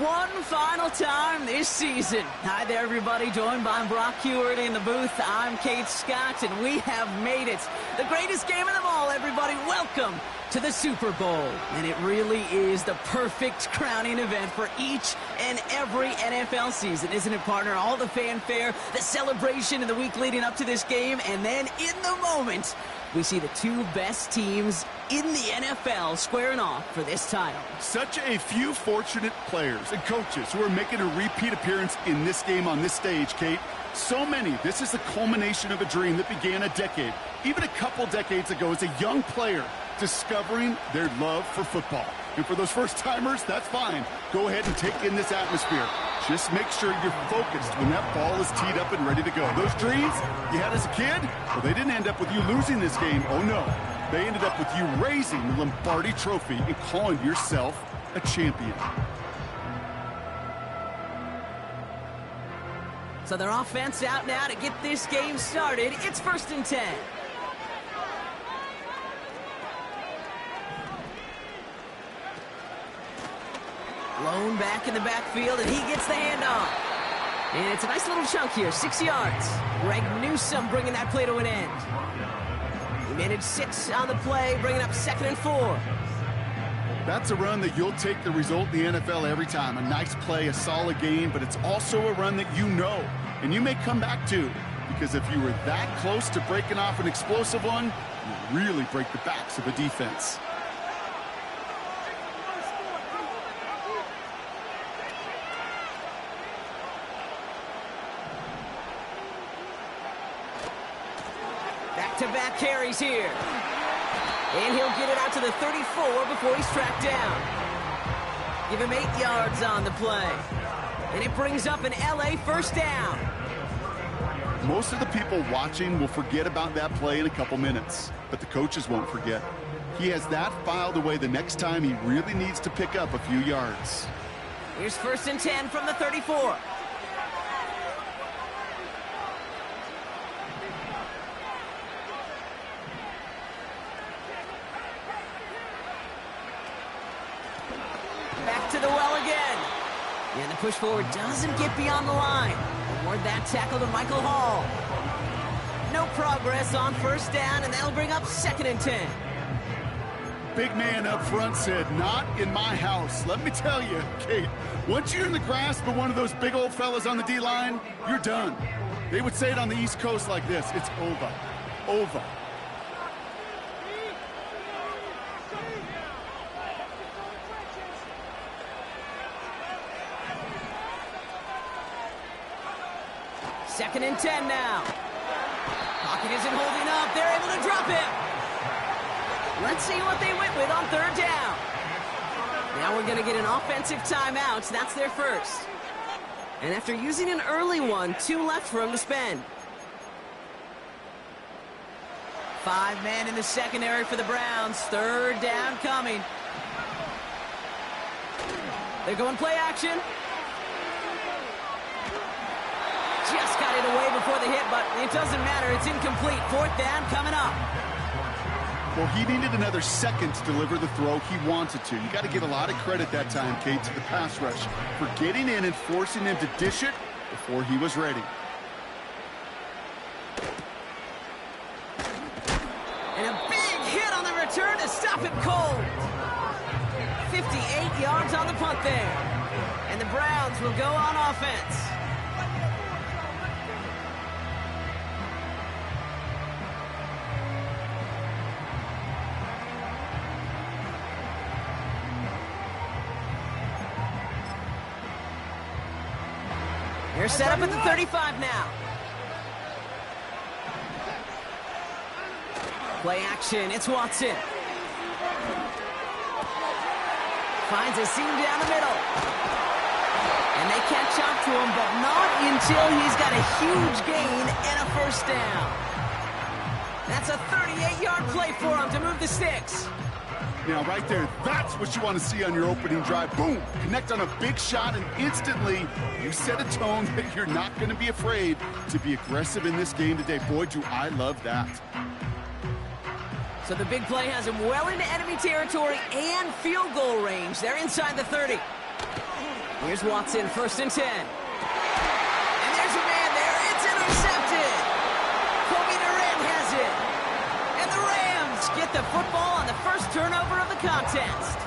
One final time this season. Hi there, everybody. Joined by Brock Hewitt in the booth. I'm Kate Scott, and we have made it. The greatest game of them all, everybody. Welcome to the Super Bowl. And it really is the perfect crowning event for each and every NFL season, isn't it, partner? All the fanfare, the celebration in the week leading up to this game, and then in the moment, we see the two best teams in the NFL squaring off for this title. Such a few fortunate players and coaches who are making a repeat appearance in this game on this stage, Kate. So many. This is the culmination of a dream that began a decade, even a couple decades ago, as a young player discovering their love for football. And for those first-timers, that's fine. Go ahead and take in this atmosphere. Just make sure you're focused when that ball is teed up and ready to go. Those dreams you had as a kid, well, they didn't end up with you losing this game. Oh, no. They ended up with you raising the Lombardi Trophy and calling yourself a champion. So their offense out now to get this game started. It's 1st and 10. Lone back in the backfield, and he gets the handoff. And it's a nice little chunk here, 6 yards. Greg Newsome bringing that play to an end. He managed 6 on the play, bringing up 2nd and 4. That's a run that you'll take the result in the NFL every time. A nice play, a solid game, but it's also a run that you know, and you may come back to. Because if you were that close to breaking off an explosive one, you really break the backs of a defense. Back-to-back carries here. And he'll get it out to the 34 before he's tracked down. Give him 8 yards on the play. And it brings up an LA first down. Most of the people watching will forget about that play in a couple minutes, but the coaches won't forget. He has that filed away the next time he really needs to pick up a few yards. Here's 1st and 10 from the 34. Back to the well again. And the push forward doesn't get beyond the line. Award that tackle to Michael Hall. No progress on 1st down, and that'll bring up 2nd and 10. Big man up front said, "Not in my house." Let me tell you, Kate, once you're in the grasp of one of those big old fellas on the D-line, you're done. They would say it on the East Coast like this: it's over. Over. Second and 10 now. Pocket isn't holding up. They're able to drop him. Let's see what they went with on 3rd down. Now we're going to get an offensive timeout. That's their first. And after using an early one, 2 left for him to spend. 5 men in the secondary for the Browns. 3rd down coming. They're going play action. Just got it away before the hit, but it doesn't matter. It's incomplete. 4th down coming up. Well, he needed another second to deliver the throw he wanted to. You got to give a lot of credit that time, Kate, to the pass rush for getting in and forcing him to dish it before he was ready. And a big hit on the return to stop him cold. 58 yards on the punt there. And the Browns will go on offense. They're set up at the 35 now. Play action. It's Watson. Finds a seam down the middle. And they catch up to him, but not until he's got a huge gain and a 1st down. That's a 38-yard play for him to move the sticks. Now, right there, that's what you want to see on your opening drive. Boom! Connect on a big shot, and instantly you set a tone that you're not going to be afraid to be aggressive in this game today. Boy, do I love that. So the big play has him well into enemy territory and field goal range. They're inside the 30. Here's Watson, 1st and 10. And there's a man there. It's intercepted. Kobe Durant has it. And the Rams get the football on the first turnover of the contest.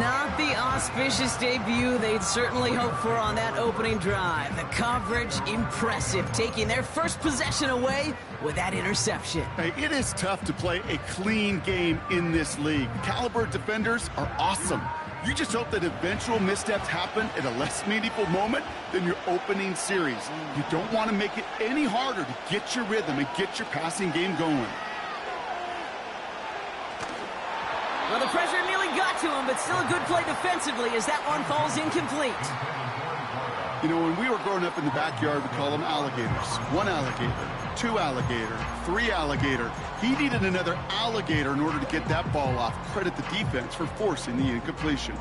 Not the auspicious debut they'd certainly hoped for on that opening drive. The coverage, impressive, taking their first possession away with that interception. Hey, it is tough to play a clean game in this league. The caliber defenders are awesome. You just hope that eventual missteps happen at a less meaningful moment than your opening series. You don't want to make it any harder to get your rhythm and get your passing game going. Well, the pressure nearly got to him, but still a good play defensively as that one falls incomplete. You know, when we were growing up in the backyard, we call them alligators. 1 alligator, 2 alligator, 3 alligator. He needed another alligator in order to get that ball off. Credit the defense for forcing the incompletion.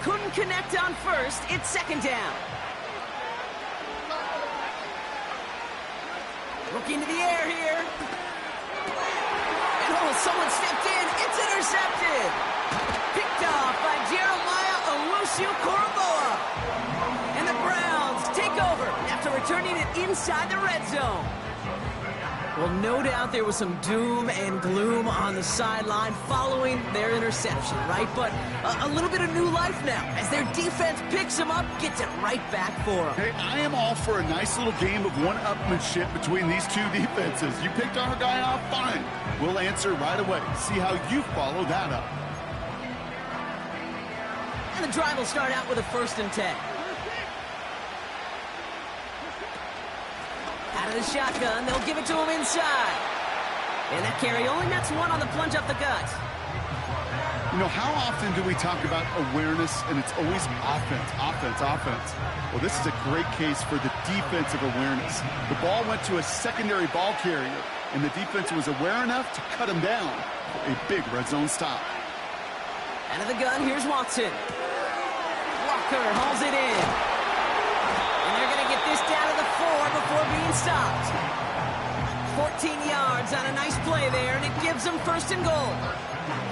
Couldn't connect on first. It's 2nd down. Looking to the air here. Oh, someone stepped in. It's intercepted. Picked off by Jeremiah Owusu-Koramoah. And the Browns take over after returning it inside the red zone. Well, no doubt there was some doom and gloom on the sideline following their interception, right? But a little bit of new life now as their defense picks them up, gets it right back for them. Hey, I am all for a nice little game of one-upmanship between these two defenses. You picked our guy off, fine. We'll answer right away. See how you follow that up. And the drive will start out with a 1st and 10. Out of the shotgun, they'll give it to him inside. And that carry only nets 1 on the plunge up the gut. You know, how often do we talk about awareness, and it's always offense, offense, offense? Well, this is a great case for the defensive awareness. The ball went to a secondary ball carrier, and the defense was aware enough to cut him down for a big red zone stop. Out of the gun, here's Watson. Walker hauls it in. And they're going to get this down to the 4 before being stopped. 14 yards on a nice play there, and it gives them 1st and goal.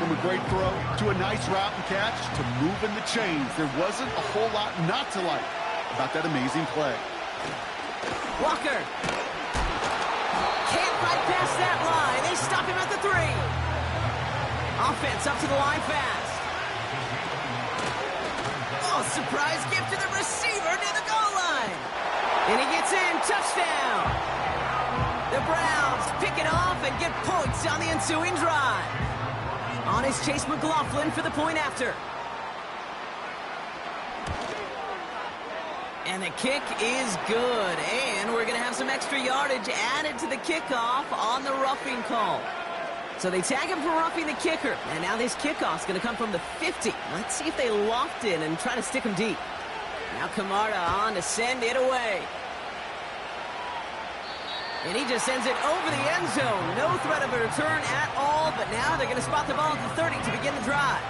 From a great throw to a nice route and catch to moving the chains, there wasn't a whole lot not to like about that amazing play. Walker. Can't bypass that line. They stop him at the 3. Offense up to the line fast. Oh, surprise gift to the receiver near the goal line. And he gets in. Touchdown. The Browns pick it off and get points on the ensuing drive. On is Chase McLaughlin for the point after. And the kick is good. And we're going to have some extra yardage added to the kickoff on the roughing call. So they tag him for roughing the kicker. And now this kickoff's going to come from the 50. Let's see if they loft in and try to stick him deep. Now Camarda on to send it away. And he just sends it over the end zone. No threat of a return at all, but now they're going to spot the ball at the 30 to begin the drive.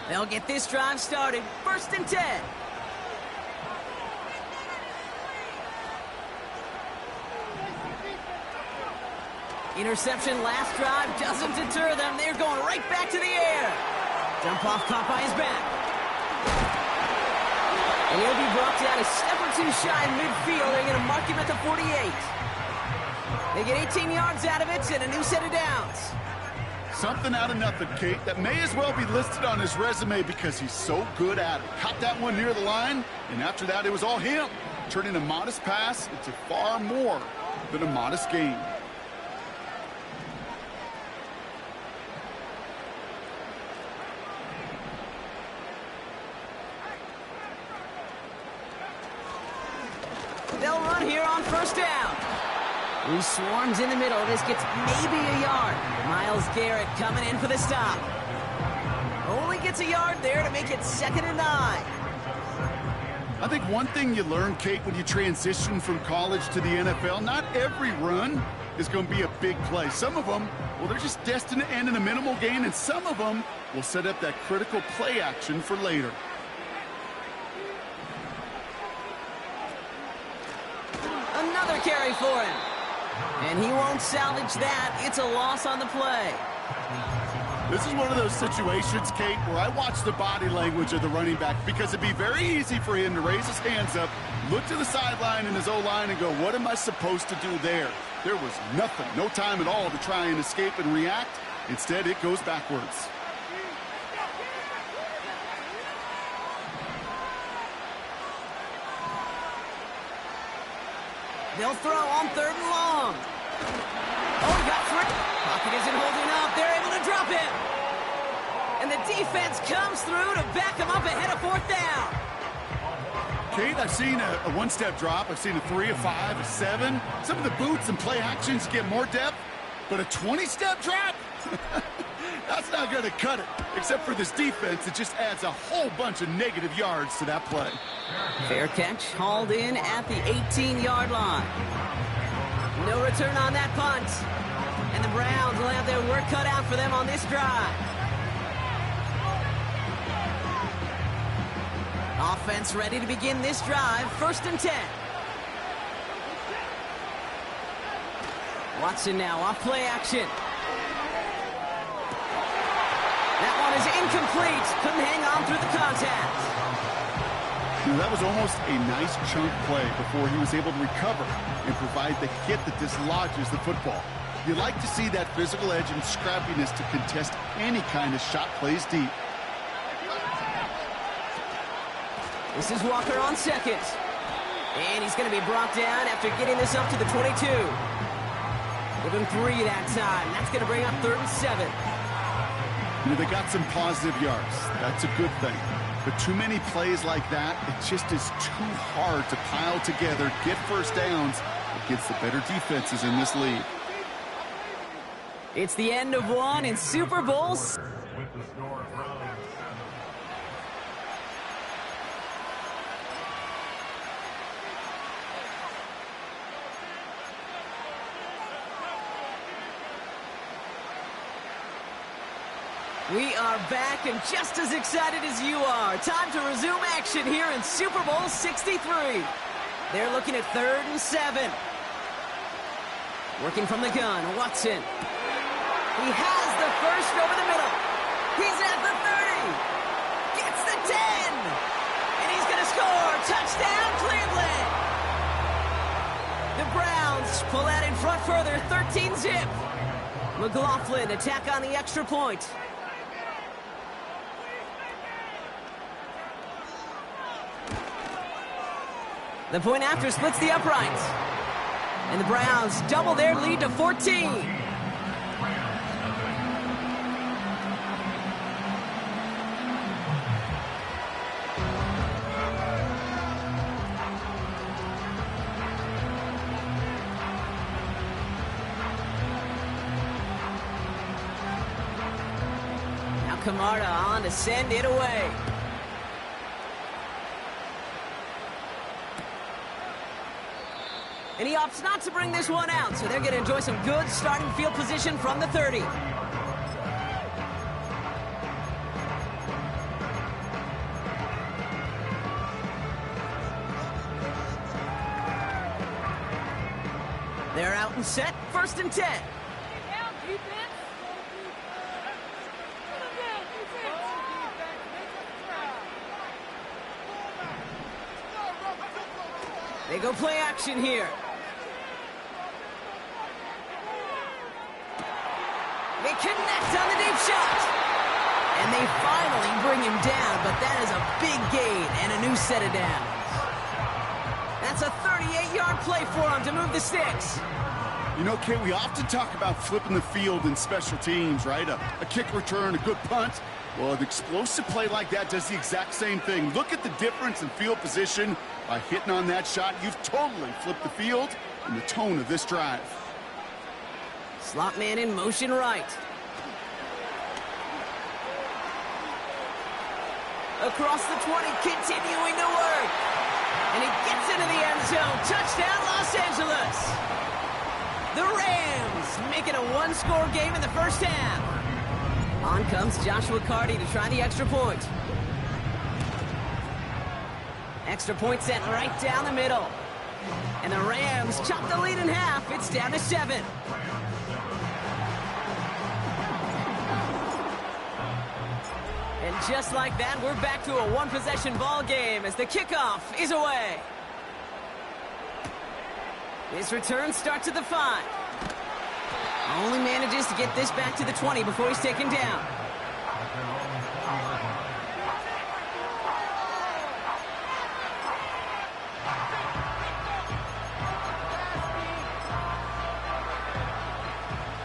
They'll get this drive started. 1st and 10. Interception last drive doesn't deter them. They're going right back to the air. Jump off caught by his back. And he'll be brought down a step or 2 shy in midfield. They're going to mark him at the 48. They get 18 yards out of it and a new set of downs. Something out of nothing, Kate, that may as well be listed on his resume because he's so good at it. Caught that one near the line, and after that, it was all him. Turning a modest pass into far more than a modest gain. They'll run here on 1st down. He swarms in the middle. This gets maybe a yard. Myles Garrett coming in for the stop. Only gets a yard there to make it 2nd and 9. I think one thing you learn, Kate, when you transition from college to the NFL, not every run is going to be a big play. Some of them, well, they're just destined to end in a minimal gain, and some of them will set up that critical play action for later. Another carry for him. And he won't salvage that. It's a loss on the play. This is one of those situations, Kate, where I watch the body language of the running back, because it'd be very easy for him to raise his hands up, look to the sideline in his O-line and go, what am I supposed to do there? There was nothing, no time at all to try and escape and react. Instead, it goes backwards. They'll throw on 3rd and long. Oh, he got through. Pocket isn't holding up. They're able to drop him. And the defense comes through to back him up ahead of 4th down. Kate, I've seen a one-step drop. I've seen a 3, a 5, a 7. Some of the boots and play actions get more depth, but a 20-step drop? That's not going to cut it. Except for this defense, it just adds a whole bunch of negative yards to that play. Fair catch, hauled in at the 18-yard line. No return on that punt. And the Browns will have their work cut out for them on this drive. Offense ready to begin this drive. 1st and 10. Watson now off play action. That one is incomplete. Couldn't hang on through the contact. That was almost a nice chunk play before he was able to recover and provide the hit that dislodges the football. You like to see that physical edge and scrappiness to contest any kind of shot plays deep. This is Walker on 2nd. And he's going to be brought down after getting this up to the 22. Give him 3 that time. That's going to bring up 3rd and 7. You know, they got some positive yards. That's a good thing. But too many plays like that, it just is too hard to pile together, get 1st downs against the better defenses in this league. It's the end of one in Super Bowl. We are back and just as excited as you are. Time to resume action here in Super Bowl 63. They're looking at 3rd and 7. Working from the gun, Watson. He has the first over the middle. He's at the 30. Gets the 10. And he's going to score. Touchdown, Cleveland. The Browns pull that in front further, 13-zip. McLaughlin attack on the extra point. The point after splits the uprights. And the Browns double their lead to 14. Now Camarda on to send it away. And he opts not to bring this one out, so they're going to enjoy some good starting field position from the 30. They're out and set, 1st and 10. They go play action here. They connect on the deep shot. And they finally bring him down, but that is a big gain and a new set of downs. That's a 38-yard play for him to move the sticks. You know, Kate, we often talk about flipping the field in special teams, right? A kick return, a good punt. Well, an explosive play like that does the exact same thing. Look at the difference in field position. By hitting on that shot, you've totally flipped the field and the tone of this drive. Slot man in motion right. Across the 20, continuing to work. And he gets into the end zone. Touchdown, Los Angeles. The Rams make it a one-score game in the first half. On comes Joshua Carty to try the extra point. Extra point sent right down the middle. And the Rams chop the lead in half. It's down to 7. And just like that, we're back to a one-possession ball game as the kickoff is away. His return starts at the 5. Only manages to get this back to the 20 before he's taken down.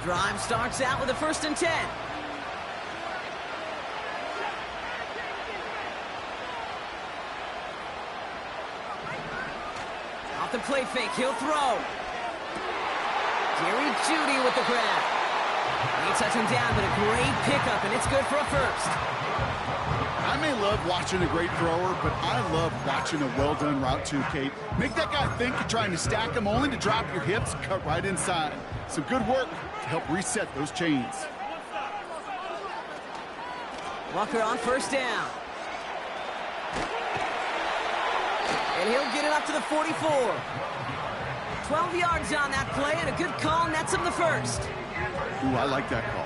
Drive starts out with a 1st and 10. Off the play fake, he'll throw. Jerry Jeudy with the grab. They touch him down, but a great pickup, and it's good for a 1st. I may love watching a great thrower, but I love watching a well-done route too, Kate. Make that guy think you're trying to stack him only to drop your hips, cut right inside. Some good work to help reset those chains. Walker on 1st down. And he'll get it up to the 44. 12 yards on that play, and a good call nets him the 1st. Ooh, I like that call.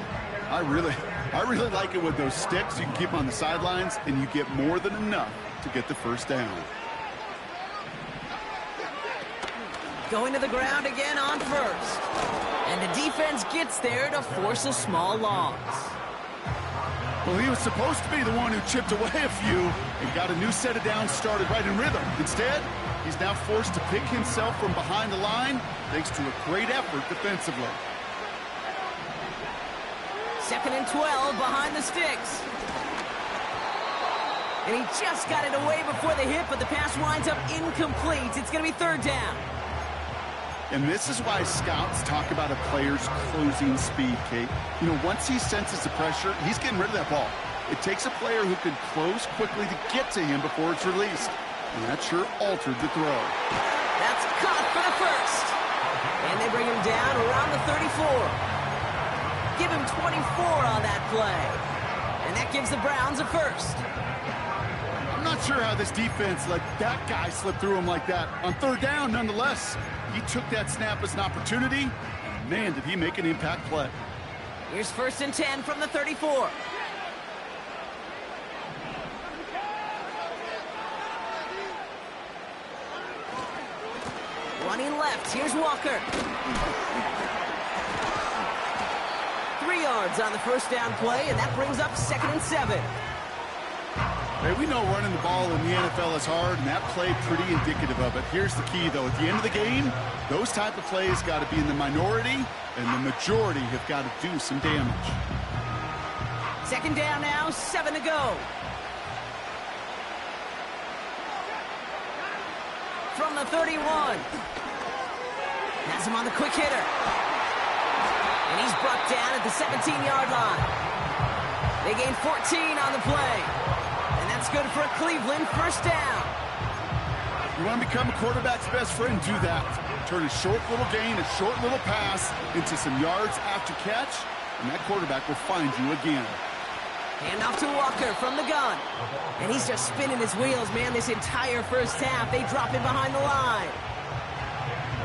I really like it with those sticks. You can keep them on the sidelines, and you get more than enough to get the 1st down. Going to the ground again on 1st. And the defense gets there to force a small loss. Well, he was supposed to be the one who chipped away a few and got a new set of downs started right in rhythm. Instead, he's now forced to pick himself from behind the line thanks to a great effort defensively. 2nd and 12 behind the sticks. And he just got it away before the hit, but the pass winds up incomplete. It's going to be 3rd down. And this is why scouts talk about a player's closing speed, Kate. You know, once he senses the pressure, he's getting rid of that ball. It takes a player who can close quickly to get to him before it's released. And that sure altered the throw. That's caught for the 1st. And they bring him down around the 34. Give him 24 on that play. And that gives the Browns a 1st. I'm not sure how this defense let that guy slip through him like that. On 3rd down, nonetheless, he took that snap as an opportunity. And man, did he make an impact play. Here's 1st and 10 from the 34. Running left, here's Walker. 3 yards on the 1st down play, and that brings up 2nd and 7. Hey, we know running the ball in the NFL is hard, and that play pretty indicative of it. Here's the key, though. At the end of the game, those type of plays got to be in the minority, and the majority have got to do some damage. 2nd down now, 7 to go. From the 31. Has him on the quick hitter. And he's brought down at the 17-yard line. They gain 14 on the play. And that's good for a Cleveland 1st down. You want to become a quarterback's best friend? Do that. Turn a short little gain, a short little pass into some yards after catch, and that quarterback will find you again. Hand off to Walker from the gun. And he's just spinning his wheels, man, this entire 1st half. They drop him behind the line.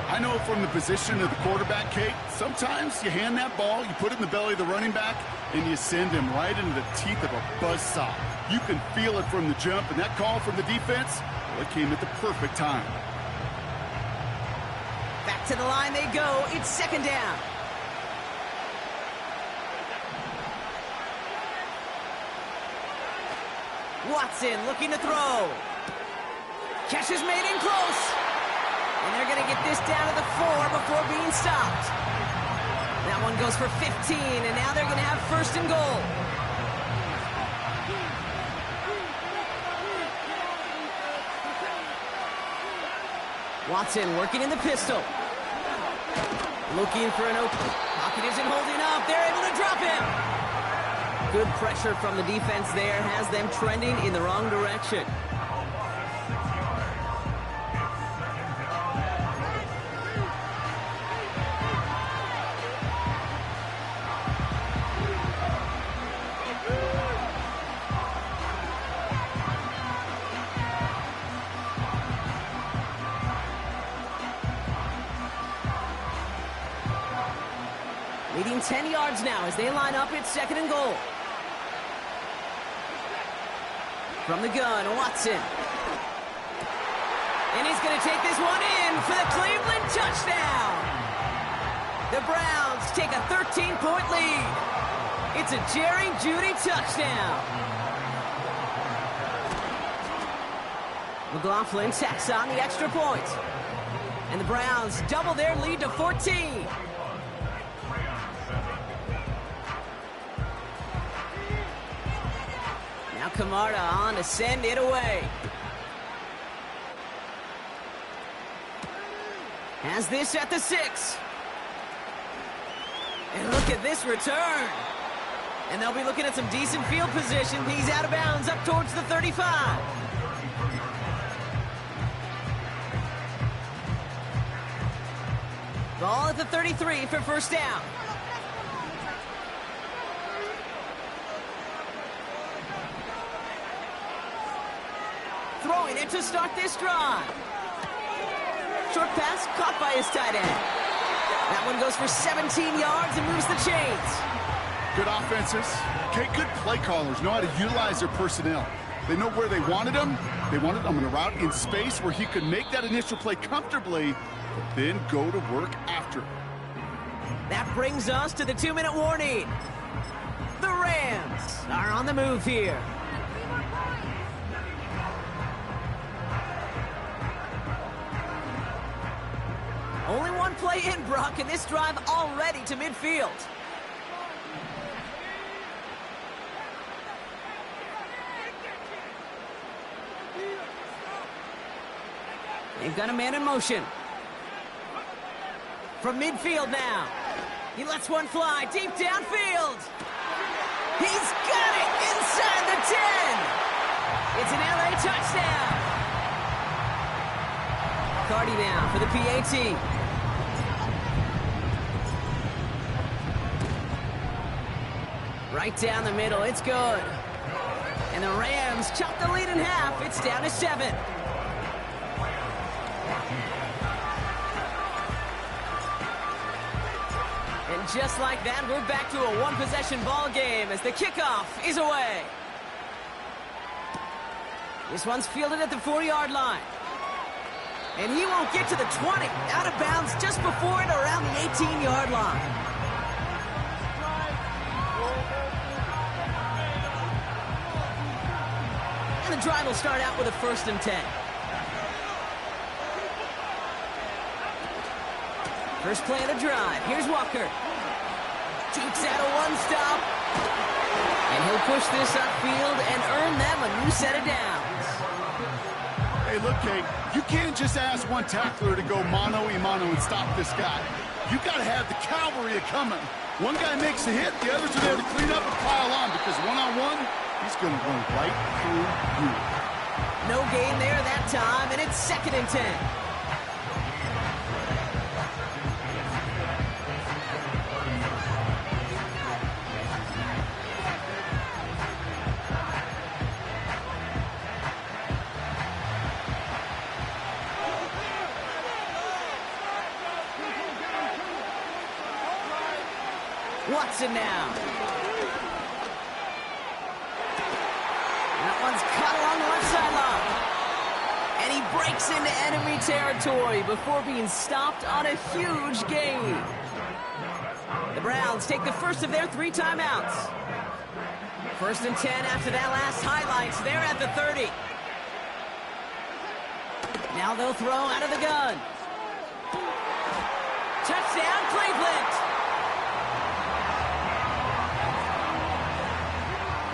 I know from the position of the quarterback, Kate, sometimes you hand that ball, you put it in the belly of the running back, and you send him right into the teeth of a buzzsaw. You can feel it from the jump, and that call from the defense, well, it came at the perfect time. Back to the line they go. It's 2nd down. Watson looking to throw. Catch is made in close. And they're going to get this down to the 4 before being stopped. That one goes for 15, and now they're going to have 1st and goal. Watson working in the pistol. Looking for an open. Pocket isn't holding up. They're able to drop him. Good pressure from the defense there has them trending in the wrong direction. Leading 10 yards now as they line up at 2nd and goal. From the gun, Watson. And he's going to take this one in for the Cleveland touchdown. The Browns take a 13-point lead. It's a Jerry Jeudy touchdown. McLaughlin tacks on the extra point. And the Browns double their lead to 14. Now Camarda on to send it away. Has this at the 6. And look at this return. And they'll be looking at some decent field position. He's out of bounds up towards the 35. Ball at the 33 for first down. Throwing it to start this drive. Short pass caught by his tight end. That one goes for 17 yards and moves the chains. Good offenses. Okay, good play callers know how to utilize their personnel. They know where they wanted him. They wanted him on a route in space where he could make that initial play comfortably, but then go to work after. That brings us to the 2-minute warning. The Rams are on the move here. Only one play in, Brock, and this drive already to midfield. They've got a man in motion. From midfield now. He lets one fly deep downfield. He's got it inside the 10. It's an LA touchdown. Cardi now for the PAT. Right down the middle, it's good. And the Rams chop the lead in half. It's down to 7. And just like that, we're back to a one-possession ball game as the kickoff is away. This one's fielded at the 4-yard line. And he won't get to the 20. Out of bounds just before it around the 18-yard line. And the drive will start out with a 1st and 10. First play of the drive. Here's Walker. Takes out a one-stop. And he'll push this upfield and earn them a new set of downs. Hey, look, Kate, you can't just ask one tackler to go mano-a-mano and stop this guy. You got to have the cavalry coming. One guy makes a hit, the others are there to clean up and pile on, because one-on-one, he's going to run right through you. No gain there that time, and it's 2nd and 10. Watson now. That one's caught along the left sideline. And he breaks into enemy territory before being stopped on a huge gain. The Browns take the first of their 3 timeouts. 1st and 10 after that last highlight. They're at the 30. Now they'll throw out of the gun. Touchdown, Cleveland.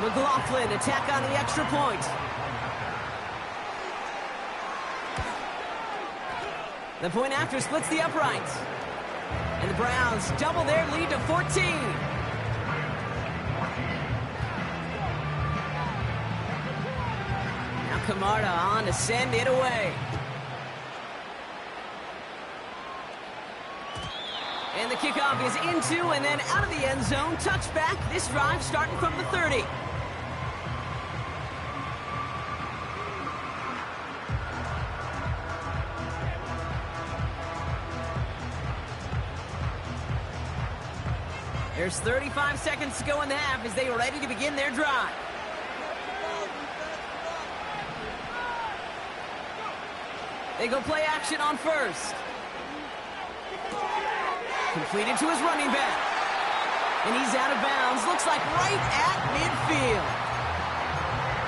McLaughlin attack on the extra point. The point after splits the uprights. And the Browns double their lead to 14. Now Camarda on to send it away. And the kickoff is into and then out of the end zone. Touchback. This drive starting from the 30. There's 35 seconds to go in the half as they are ready to begin their drive. They go play action on first. Completed to his running back. And he's out of bounds. Looks like right at midfield.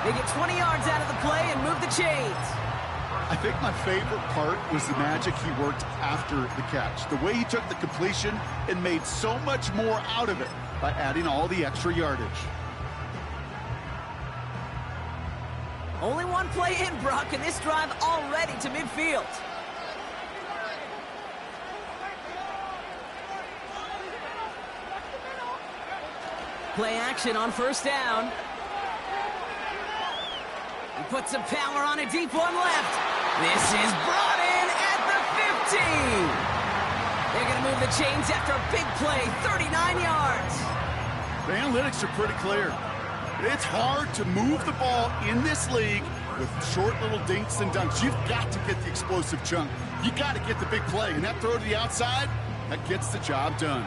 They get 20 yards out of the play and move the chains. I think my favorite part was the magic he worked after the catch. The way he took the completion and made so much more out of it by adding all the extra yardage. Only one play in, Brock, and this drive already to midfield. Play action on first down. He puts some power on a deep one left. This is brought in at the 15. They're going to move the chains after a big play, 39 yards. The analytics are pretty clear. It's hard to move the ball in this league with short little dinks and dunks. You've got to get the explosive chunk. You got to get the big play. And that throw to the outside, that gets the job done.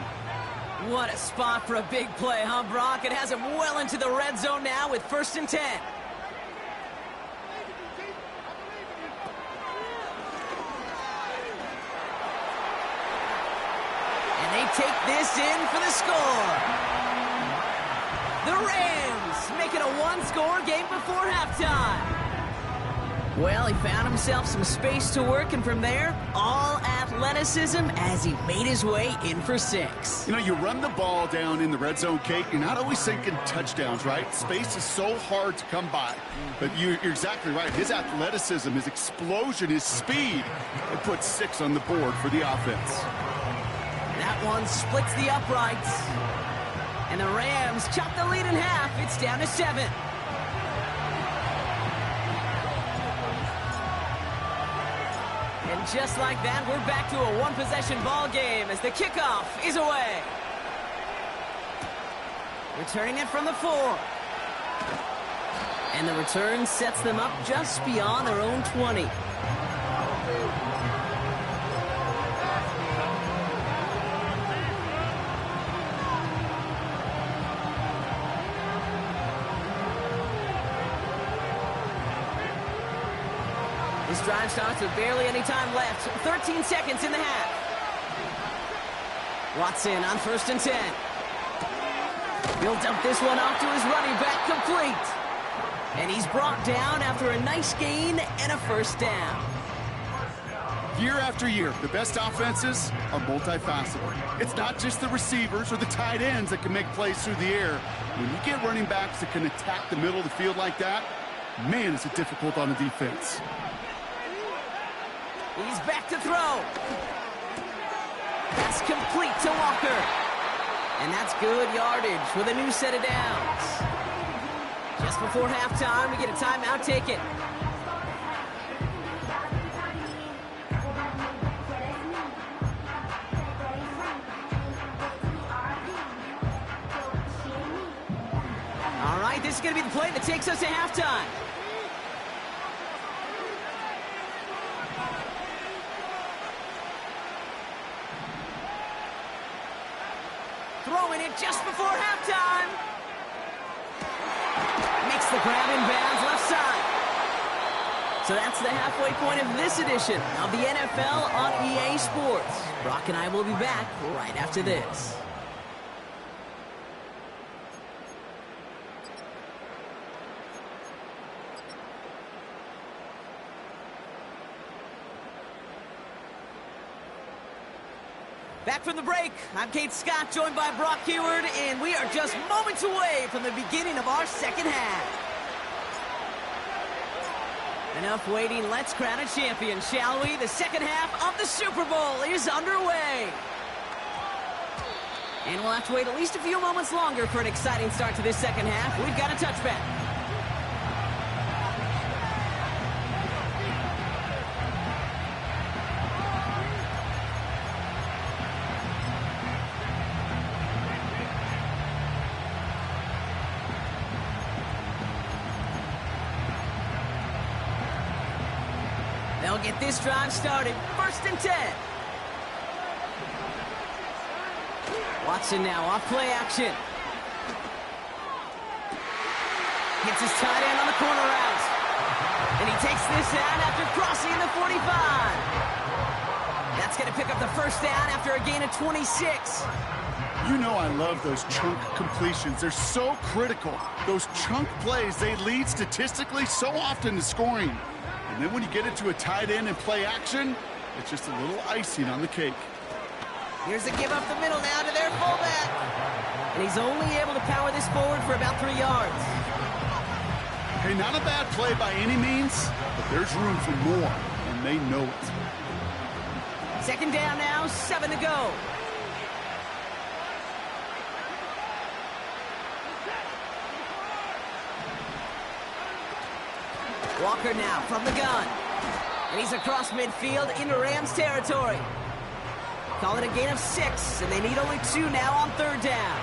What a spot for a big play, huh, Brock? It has him well into the red zone now with 1st and 10. And they take this in for the score. The Rams make it a one-score game before halftime. Well, he found himself some space to work, and from there, all athleticism as he made his way in for 6. You know, you run the ball down in the red zone, Kate, you're not always thinking touchdowns, right? Space is so hard to come by. But you're exactly right. His athleticism, his explosion, his speed, it puts 6 on the board for the offense. That one splits the uprights. And the Rams chop the lead in half. It's down to 7. And just like that, we're back to a one-possession ball game as the kickoff is away. Returning it from the 4. And the return sets them up just beyond their own 20. This drive starts with barely any time left. 13 seconds in the half. Watson on 1st and 10. He'll dump this one off to his running back, complete. And he's brought down after a nice gain and a 1st down. Year after year, the best offenses are multifaceted. It's not just the receivers or the tight ends that can make plays through the air. When you get running backs that can attack the middle of the field like that, man, is it difficult on the defense. He's back to throw. That's complete to Walker. And that's good yardage with a new set of downs. Just before halftime, we get a timeout taken. All right, this is going to be the play that takes us to halftime. Throwing it just before halftime. Makes the grab in bounds left side. So that's the halfway point of this edition of the NFL on EA Sports. Brock and I will be back right after this. Back from the break, I'm Kate Scott, joined by Brock Heward, and we are just moments away from the beginning of our second half. Enough waiting, let's crown a champion, shall we? The second half of the Super Bowl is underway. And we'll have to wait at least a few moments longer for an exciting start to this second half. We've got a touchback. They'll get this drive started. 1st and 10. Watson now off play action. Hits his tight end on the corner route. And he takes this out after crossing the 45. That's going to pick up the first down after a gain of 26. You know I love those chunk completions. They're so critical. Those chunk plays, they lead statistically so often to scoring. And then when you get into a tight end and play action, it's just a little icing on the cake. Here's a give up the middle now to their fullback. And he's only able to power this forward for about 3 yards. Hey, not a bad play by any means, but there's room for more, and they know it. Second down now, 7 to go. Walker now from the gun. And he's across midfield into Rams territory. Call it a gain of 6, and they need only 2 now on third down.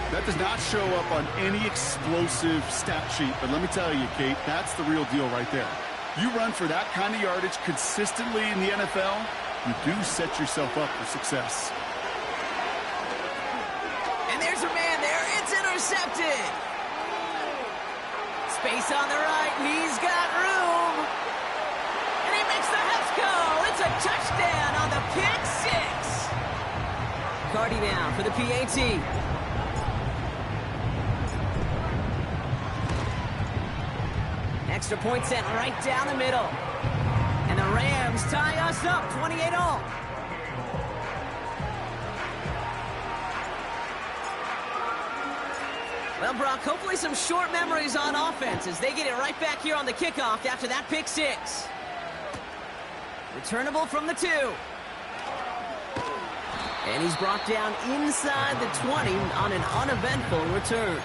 That does not show up on any explosive stat sheet, but let me tell you, Kate, that's the real deal right there. You run for that kind of yardage consistently in the NFL, you do set yourself up for success. And there's a man there. It's intercepted. Space on the right. He's got room. And he makes the Hets go. It's a touchdown on the pick 6. Cardi now for the PAT. Extra point sent right down the middle. And the Rams tie us up 28-all. Well, Brock, hopefully some short memories on offense as they get it right back here on the kickoff after that pick 6. Returnable from the 2. And he's brought down inside the 20 on an uneventful return.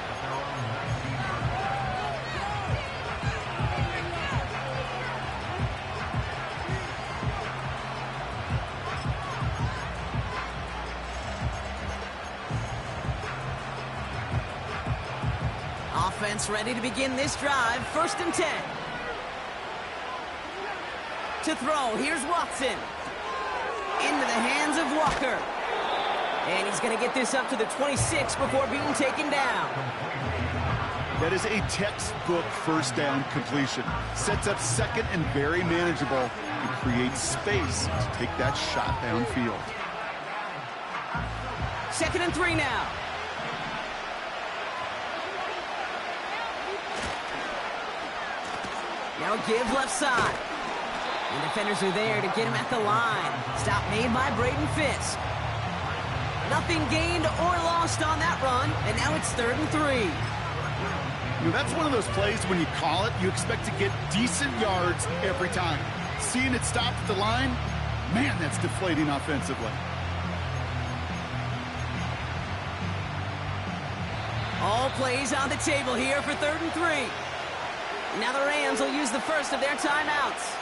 Offense ready to begin this drive. 1st and 10. To throw, here's Watson. Into the hands of Walker. And he's going to get this up to the 26 before being taken down. That is a textbook first down completion. Sets up second and very manageable and creates space to take that shot downfield. 2nd and 3 now. Now a give left side. And defenders are there to get him at the line. Stop made by Braden Fisk. Nothing gained or lost on that run. And now it's 3rd and 3. You know, that's one of those plays when you call it, you expect to get decent yards every time. Seeing it stop at the line, man, that's deflating offensively. All plays on the table here for 3rd and 3. Now the Rams will use the first of their timeouts,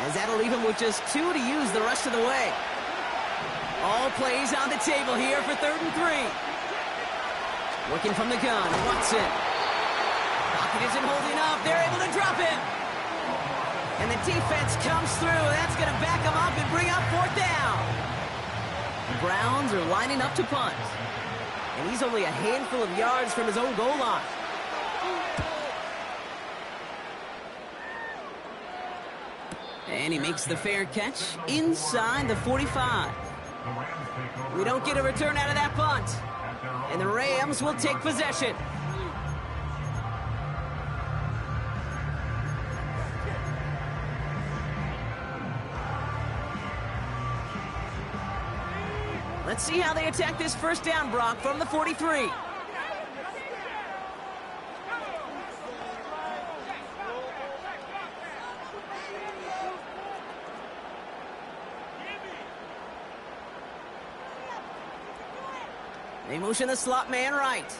as that'll leave them with just 2 to use the rest of the way. All plays on the table here for 3rd and 3. Working from the gun, Watson. Pocket isn't holding up. They're able to drop it. And the defense comes through. That's going to back them up and bring up 4th down. The Browns are lining up to punt. And he's only a handful of yards from his own goal line. And he makes the fair catch inside the 45. We don't get a return out of that punt. And the Rams will take possession. Let's see how they attack this first down, Brock, from the 43. They motion the slot man right.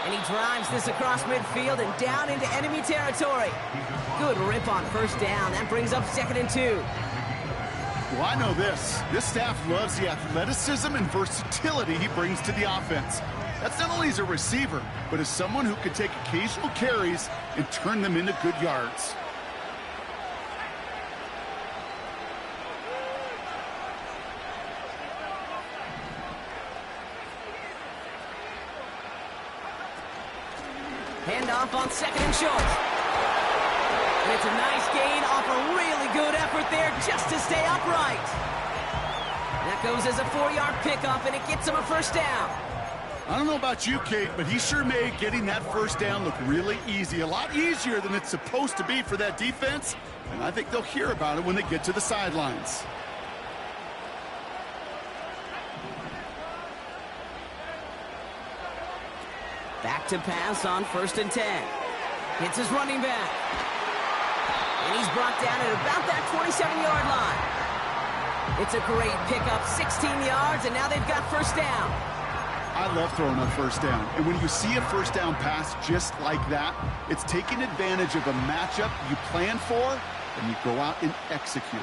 And he drives this across midfield and down into enemy territory. Good rip on first down. That brings up 2nd and 2. Well, I know this. This staff loves the athleticism and versatility he brings to the offense. That's not only as a receiver, but as someone who can take occasional carries and turn them into good yards. Handoff on second and short. And it's a nice gain off a really good effort there just to stay upright. That goes as a 4-yard pickup, and it gets him a first down. I don't know about you, Kate, but he sure made getting that first down look really easy. A lot easier than it's supposed to be for that defense. And I think they'll hear about it when they get to the sidelines. Back to pass on 1st and 10. Hits his running back. And he's brought down at about that 27-yard line. It's a great pickup, 16 yards, and now they've got first down. I love throwing on first down. And when you see a first down pass just like that, it's taking advantage of a matchup you plan for, and you go out and execute.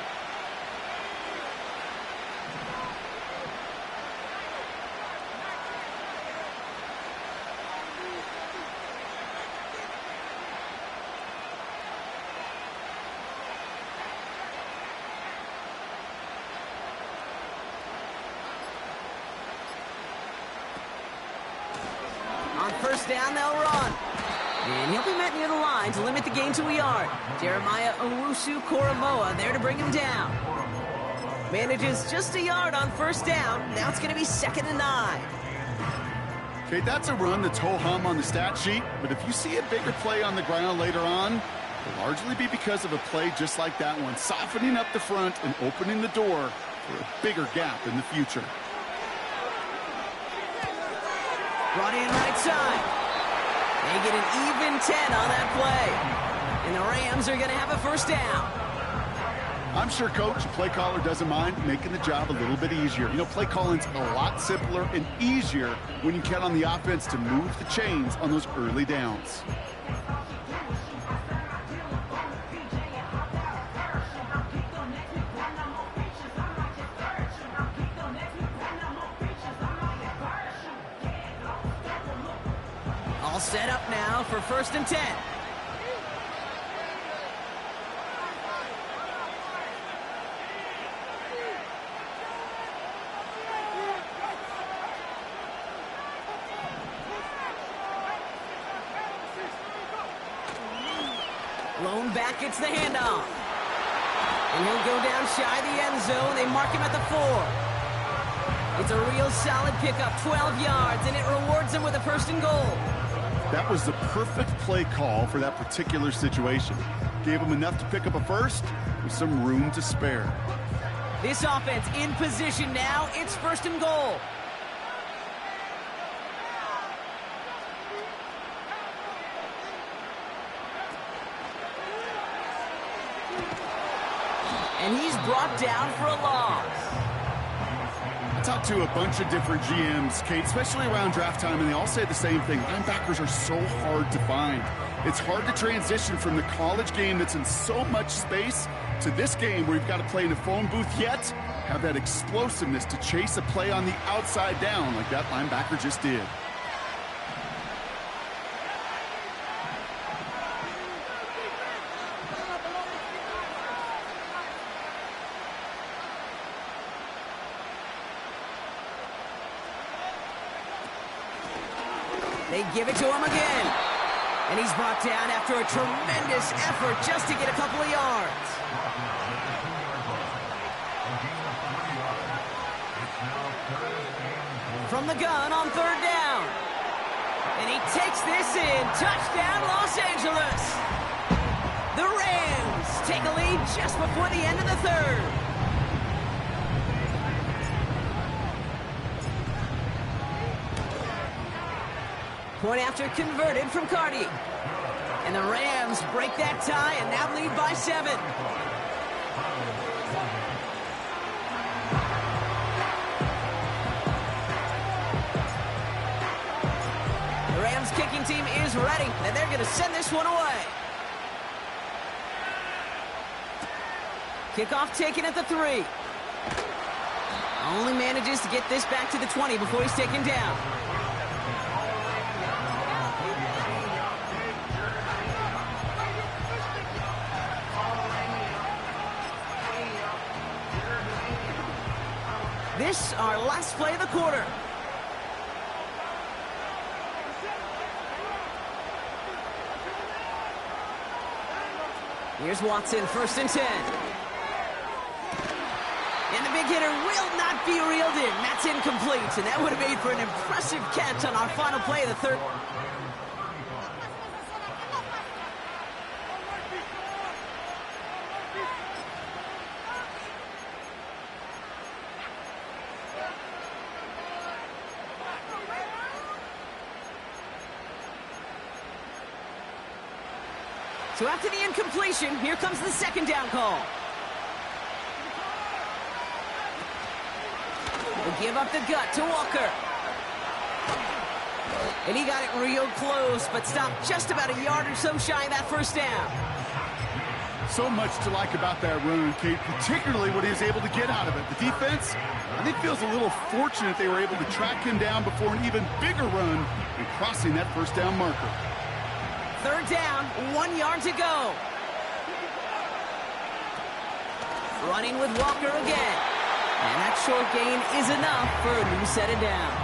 On first down, they'll run. And he'll be met near the line to limit the gain to a yard. Jeremiah Owusu-Koramoah there to bring him down. Manages just a yard on first down. Now it's going to be 2nd and 9. Okay, that's a run that's ho-hum on the stat sheet, but if you see a bigger play on the ground later on, it'll largely be because of a play just like that one, softening up the front and opening the door for a bigger gap in the future. Brought in right side. They get an even 10 on that play. And the Rams are going to have a first down. I'm sure, Coach, the play caller doesn't mind making the job a little bit easier. You know, play calling's a lot simpler and easier when you count on the offense to move the chains on those early downs. All set up now for 1st and 10. Lone back gets the handoff. And he'll go down shy of the end zone. They mark him at the 4. It's a real solid pickup, 12 yards, and it rewards him with a 1st and goal. That was the perfect play call for that particular situation. Gave him enough to pick up a first with some room to spare. This offense in position now. It's 1st and goal. And he's brought down for a loss. I talked to a bunch of different GMs, Kate, especially around draft time, and they all say the same thing. Linebackers are so hard to find. It's hard to transition from the college game that's in so much space to this game where you've got to play in a phone booth, yet have that explosiveness to chase a play on the outside down like that linebacker just did. They give it to him again. And he's brought down after a tremendous effort just to get a couple of yards. From the gun on 3rd down. And he takes this in. Touchdown, Los Angeles. The Rams take a lead just before the end of the 3rd. Point after converted from Cardi. And the Rams break that tie and now lead by 7. The Rams kicking team is ready, and they're going to send this one away. Kickoff taken at the 3. Only manages to get this back to the 20 before he's taken down. This, our last play of the quarter. Here's Watson, 1st and 10. And the big hitter will not be reeled in. That's incomplete, and that would have made for an impressive catch on our final play of the third. So after the incompletion, here comes the 2nd down call. We'll give up the gut to Walker. And he got it real close, but stopped just about a yard or so shy of that 1st down. So much to like about that run, Kate, particularly what he was able to get out of it. The defense, I think, feels a little fortunate they were able to track him down before an even bigger run and crossing that 1st down marker. 3rd down, 1 yard to go. Running with Walker again. And that short gain is enough for a new set of downs.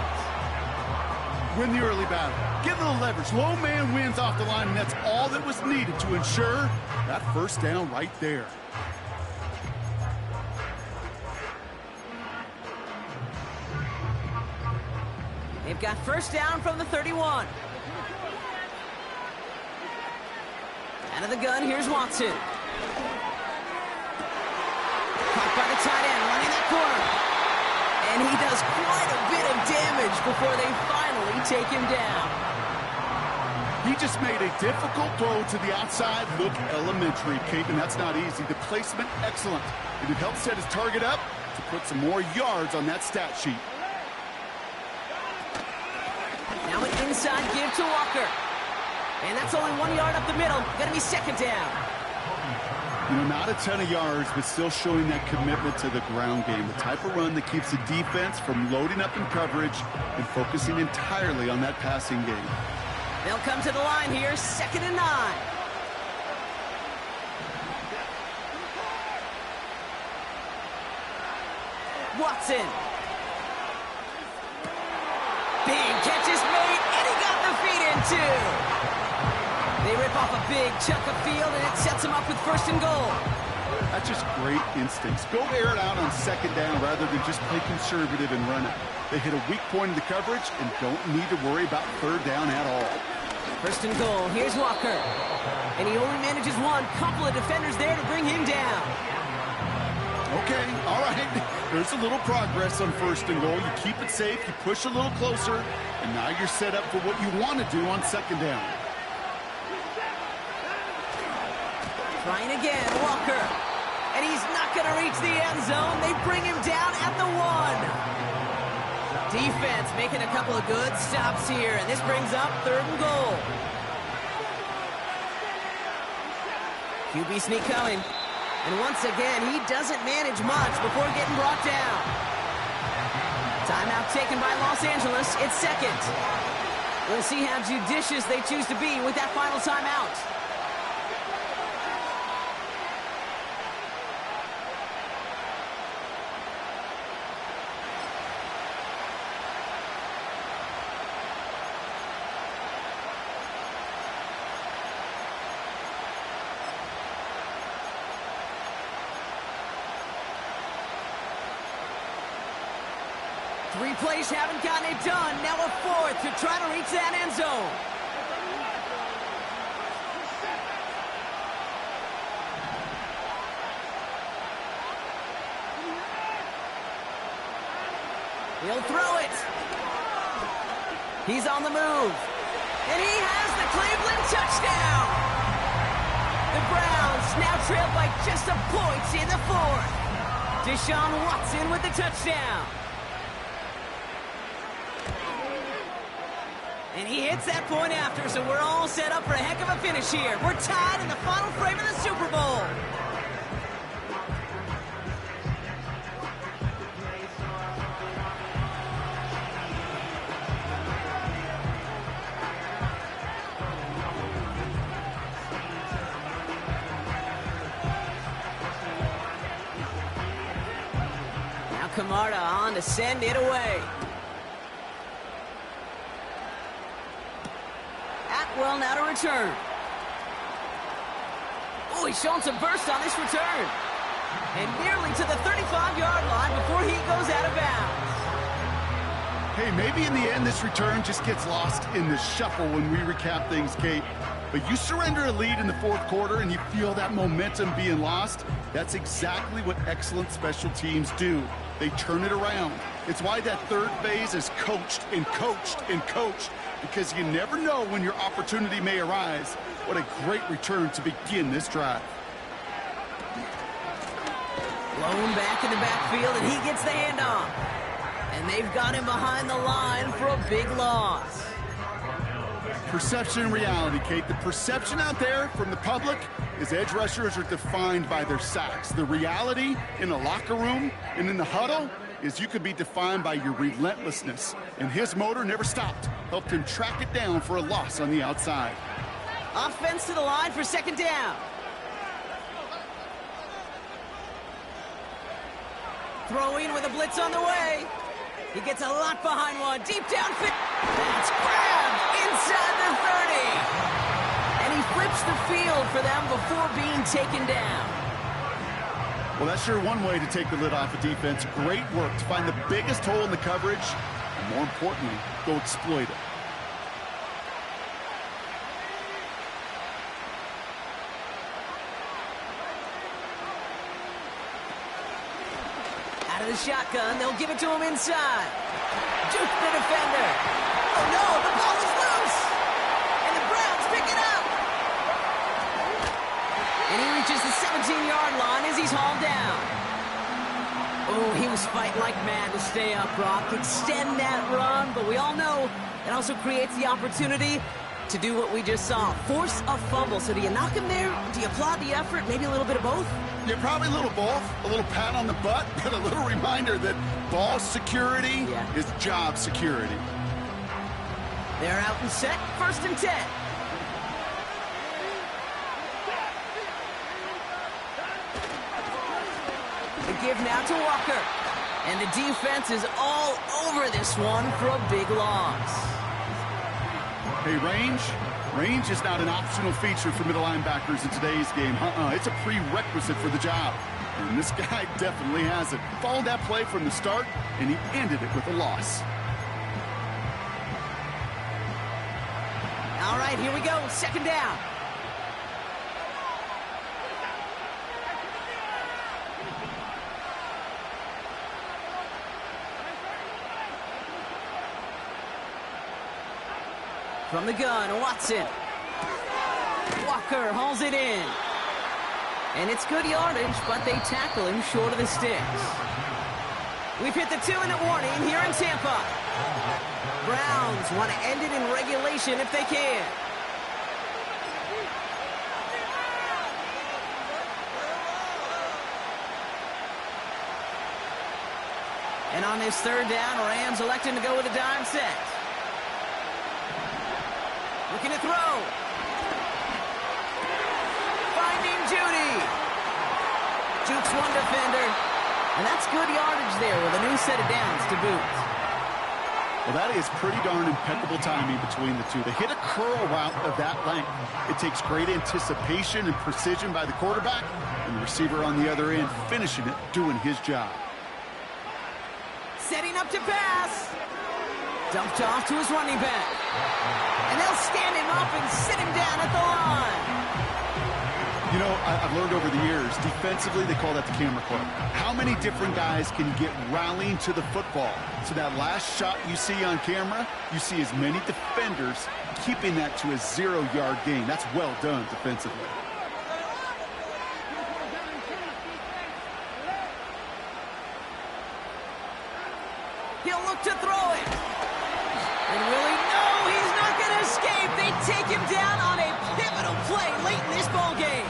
Win the early battle. Get a little leverage. Low man wins off the line, and that's all that was needed to ensure that 1st down right there. They've got 1st down from the 31. Out of the gun, here's Watson. Caught by the tight end, running that corner. And he does quite a bit of damage before they finally take him down. He just made a difficult throw to the outside look elementary, Kate, and that's not easy. The placement, excellent. And it helped set his target up to put some more yards on that stat sheet. Now an inside give to Walker. And that's only 1 yard up the middle. Gonna be 2nd down. You know, not a ton of yards, but still showing that commitment to the ground game. The type of run that keeps the defense from loading up in coverage and focusing entirely on that passing game. They'll come to the line here, 2nd and 9. Watson. Big catch is made, and he got the feet in too. They rip off a big chunk of field, and it sets them up with 1st and goal. That's just great instincts. Go air it out on 2nd down rather than just play conservative and run it. They hit a weak point in the coverage and don't need to worry about 3rd down at all. 1st and goal. Here's Walker. And he only manages one. Couple of defenders there to bring him down. Okay, all right. There's a little progress on 1st and goal. You keep it safe, you push a little closer, and now you're set up for what you want to do on 2nd down. Trying again, Walker. And he's not going to reach the end zone. They bring him down at the 1. Defense making a couple of good stops here, and this brings up 3rd and goal. QB sneak coming. And once again, he doesn't manage much before getting brought down. Timeout taken by Los Angeles. It's 2nd. We'll see how judicious they choose to be with that final timeout. Three plays haven't gotten it done. Now a 4th to try to reach that end zone. He'll throw it. He's on the move. And he has the Cleveland touchdown. The Browns now trail by just a point in the 4th. Deshaun Watson with the touchdown. And he hits that point after, so we're all set up for a heck of a finish here. We're tied in the final frame of the Super Bowl. Now Camarda on to send it away. Well, now to return. Oh, he's showing some burst on this return. And nearly to the 35-yard line before he goes out of bounds. Hey, maybe in the end this return just gets lost in the shuffle when we recap things, Kate. But you surrender a lead in the fourth quarter and you feel that momentum being lost. That's exactly what excellent special teams do. They turn it around. It's why that third phase is coached and coached and coached, because you never know when your opportunity may arise. What a great return to begin this drive. Blown back in the backfield, and he gets the handoff. And they've got him behind the line for a big loss. Perception and reality, Kate. The perception out there from the public is edge rushers are defined by their sacks. The reality in the locker room and in the huddle is you could be defined by your relentlessness. And his motor never stopped. Helped him track it down for a loss on the outside. Offense to the line for second down. Throwing with a blitz on the way. He gets a lot behind one. Deep downfield. That's grabbed inside the 30. And he flips the field for them before being taken down. Well, that's sure one way to take the lid off a defense. Great work to find the biggest hole in the coverage. And more importantly, go exploit it. Out of the shotgun, they'll give it to him inside. Juke the defender. Oh no, the ball is loose. And the Browns pick it up. And he reaches the 17-yard line as he's hauled down. Oh, he was fighting like mad to stay up, Brock. Extend that run, but we all know it also creates the opportunity to do what we just saw. Force a fumble. So do you knock him there? Do you applaud the effort? Maybe a little bit of both? Yeah, probably a little both. A little pat on the butt, but a little reminder that ball security is job security. They're out and set. 1st and 10. The give now to Walker. And the defense is all over this one for a big loss. Hey, range is not an optional feature for middle linebackers in today's game. It's a prerequisite for the job. And this guy definitely has it. Followed that play from the start, and he ended it with a loss. All right, here we go. 2nd down. From the gun, Watson. Walker hauls it in. And it's good yardage, but they tackle him short of the sticks. We've hit the 2-minute warning here in Tampa. Browns want to end it in regulation if they can. And on this 3rd down, Rams electing to go with a dime set. Looking to throw. Finding Judy. Jukes one defender. And that's good yardage there with a new set of downs to boot. Well, that is pretty darn impeccable timing between the two. They hit a curl route of that length. It takes great anticipation and precision by the quarterback, and the receiver on the other end finishing it, doing his job. Setting up to pass. Dumped off to his running back. And they'll stand him up and sit him down at the line. You know, I've learned over the years, defensively, they call that the camera club. How many different guys can get rallying to the football? So that last shot you see on camera, you see as many defenders keeping that to a 0-yard gain. That's well done defensively. He'll look to throw it. And really, no, he's not going to escape. They take him down on a pivotal play late in this ball game.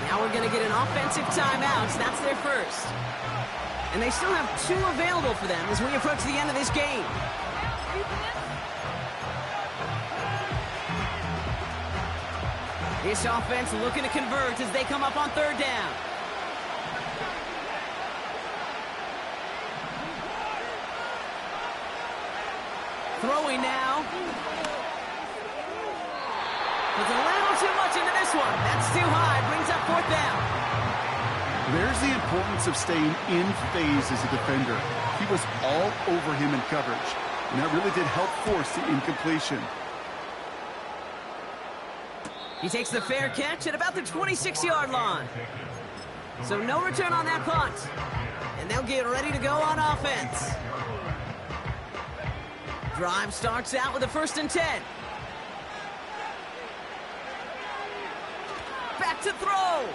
Now we're going to get an offensive timeout. That's their first. And they still have 2 available for them as we approach the end of this game. This offense looking to convert as they come up on 3rd down. Throwing now. Puts a little too much into this one. That's too high. Brings up 4th down. There's the importance of staying in phase as a defender. He was all over him in coverage, and that really did help force the incompletion. He takes the fair catch at about the 26-yard line. So no return on that punt. And they'll get ready to go on offense. Drive starts out with a 1st and 10. Back to throw.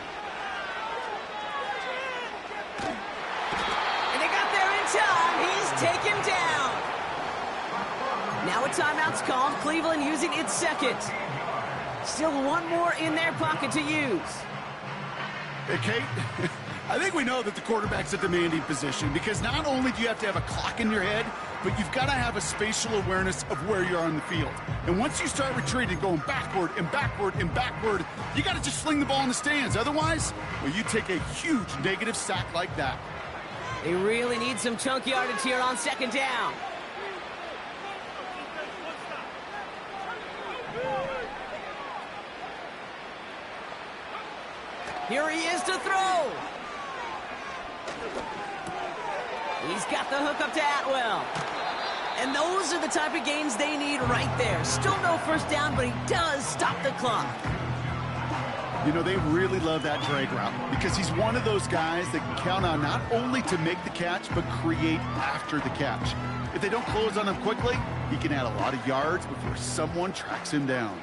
And they got there in time. He's taken down. Now a timeout's called. Cleveland using its 2nd. Still one more in their pocket to use. Hey, Kate, I think we know that the quarterback's a demanding position because not only do you have to have a clock in your head, but you've got to have a spatial awareness of where you are on the field. And once you start retreating, going backward and backward and backward, you got to just fling the ball in the stands. Otherwise, well, you take a huge negative sack like that. They really need some chunk yardage here on 2nd down. Here he is to throw. He's got the hook up to Atwell. And those are the type of gains they need right there. Still no 1st down, but he does stop the clock. You know, they really love that drag route because he's one of those guys that can count on not only to make the catch, but create after the catch. If they don't close on him quickly, he can add a lot of yards before someone tracks him down.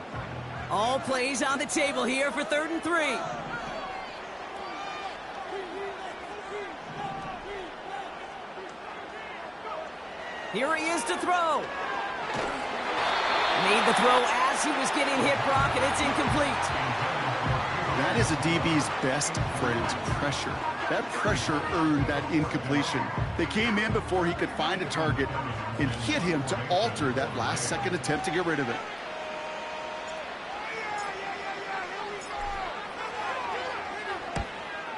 All plays on the table here for 3rd and 3. Here he is to throw. Made the throw as he was getting hit, Brock, and it's incomplete. That is a DB's best friend, pressure. That pressure earned that incompletion. They came in before he could find a target and hit him to alter that last-second attempt to get rid of it.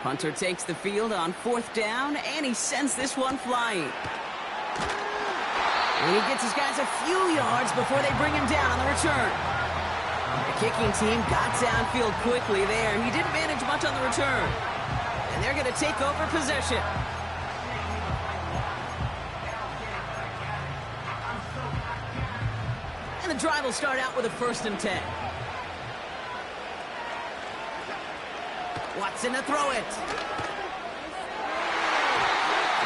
Hunter takes the field on 4th down, and he sends this one flying. And he gets his guys a few yards before they bring him down on the return. The kicking team got downfield quickly there. He didn't manage much on the return. And they're going to take over possession. And the drive will start out with a 1st and 10. Watson to throw it.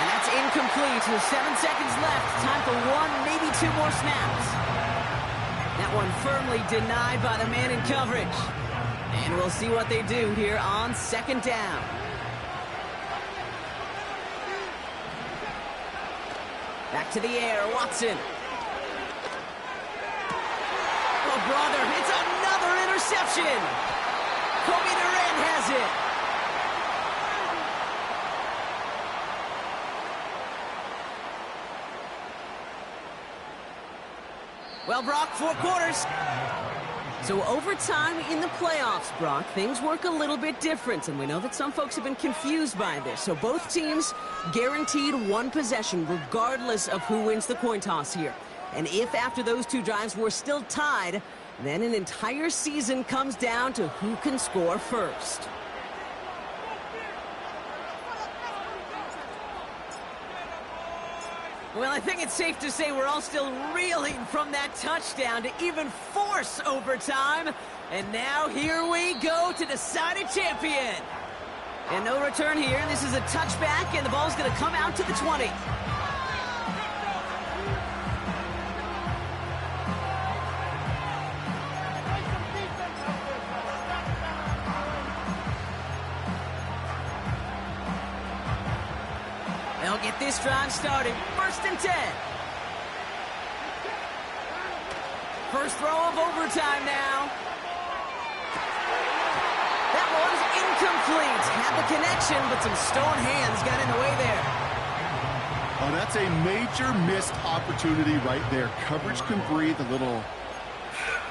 And that's incomplete with 7 seconds left. Time for 1, maybe 2 more snaps. That one firmly denied by the man in coverage. And we'll see what they do here on 2nd down. Back to the air, Watson. Oh, brother, it's another interception. Kobe Durant has it. Well, Brock, 4 quarters. So overtime in the playoffs, Brock, things work a little bit different, and we know that some folks have been confused by this. So both teams guaranteed 1 possession regardless of who wins the coin toss here. And if after those 2 drives we're still tied, then an entire season comes down to who can score first. Well, I think it's safe to say we're all still reeling from that touchdown to even force overtime. And now here we go to decide a champion. And no return here. This is a touchback, and the ball's going to come out to the 20. They'll get this drive started. 1st and 10. First throw of overtime now. That one's incomplete. Had the connection, but some stone hands got in the way there. Oh, that's a major missed opportunity right there. Coverage can breathe a little